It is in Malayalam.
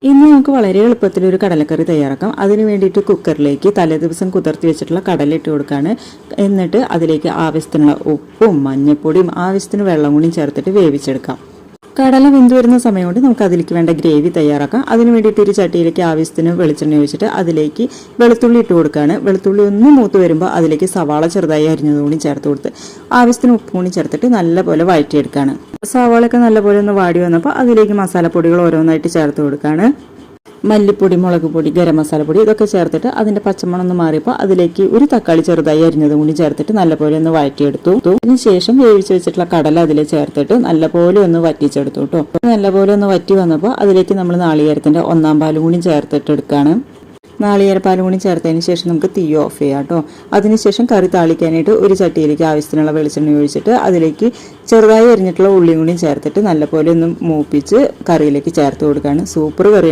ഇന്ന് നമുക്ക് വളരെ എളുപ്പത്തിൽ ഒരു കടലക്കറി തയ്യാറാക്കാം. അതിന് വേണ്ടിയിട്ട് കുക്കറിലേക്ക് തലേദിവസം കുതിർത്തി വെച്ചിട്ടുള്ള കടല ഇട്ട് കൊടുക്കുകയാണ്. എന്നിട്ട് അതിലേക്ക് ആവശ്യത്തിനുള്ള ഉപ്പും മഞ്ഞൾപ്പൊടിയും ആവശ്യത്തിന് വെള്ളം കൂടി ചേർത്തിട്ട് വേവിച്ചെടുക്കാം. കടല വെന്ത് വരുന്ന സമയം കൊണ്ട് നമുക്ക് അതിലേക്ക് വേണ്ട ഗ്രേവി തയ്യാറാക്കാം. അതിന് വേണ്ടിയിട്ട് ഒരു ചട്ടിയിലേക്ക് ആവശ്യത്തിന് വെളിച്ചെണ്ണ ഒഴിച്ചിട്ട് അതിലേക്ക് വെളുത്തുള്ളി ഇട്ട് കൊടുക്കുകയാണ്. വെളുത്തുള്ളി ഒന്ന് മൂത്ത് വരുമ്പോൾ അതിലേക്ക് സവാള ചെറുതായി അരിഞ്ഞതുകൂടി ചേർത്ത് കൊടുത്ത് ആവശ്യത്തിന് ഉപ്പും കൂടി ചേർത്തിട്ട് നല്ലപോലെ വഴറ്റിയെടുക്കുകയാണ്. സവാളയൊക്കെ നല്ലപോലെ ഒന്ന് വാടി വന്നപ്പോൾ അതിലേക്ക് മസാലപ്പൊടികൾ ഓരോന്നായിട്ട് ചേർത്ത് കൊടുക്കുകയാണ്. മല്ലിപ്പൊടി, മുളക് പൊടി, ഗരം മസാലപ്പൊടി ഇതൊക്കെ ചേർത്തിട്ട് അതിന്റെ പച്ചമണം ഒന്ന് മാറിയപ്പോൾ അതിലേക്ക് ഒരു തക്കാളി ചെറുതായി അരിഞ്ഞതും കൂടി ചേർത്തിട്ട് നല്ലപോലെ ഒന്ന് വഴറ്റിയെടുത്തു. അതിനുശേഷം വേവിച്ച് വെച്ചിട്ടുള്ള കടല അതിൽ ചേർത്തിട്ട് നല്ലപോലെ ഒന്ന് വറ്റിച്ചെടുത്തു കേട്ടോ. നല്ലപോലെ ഒന്ന് വറ്റി വന്നപ്പോൾ അതിലേക്ക് നമ്മൾ നാളികേരത്തിന്റെ 1/4 പാലും കൂടി ചേർത്തിട്ട് എടുക്കുകയാണ്. നാളികേരപ്പാലും കൂടി ചേർത്തതിന് ശേഷം നമുക്ക് തീ ഓഫ് ചെയ്യാം കേട്ടോ. അതിനുശേഷം കറി താളിക്കാനായിട്ട് ഒരു ചട്ടിയിലേക്ക് ആവശ്യത്തിനുള്ള വെളിച്ചെണ്ണ ഒഴിച്ചിട്ട് അതിലേക്ക് ചെറുതായി അരിഞ്ഞിട്ടുള്ള ഉള്ളിയും കൂടി ചേർത്തിട്ട് നല്ലപോലെ ഒന്ന് മൂപ്പിച്ച് കറിയിലേക്ക് ചേർത്ത് കൊടുക്കുകയാണ്. സൂപ്പർ കറി.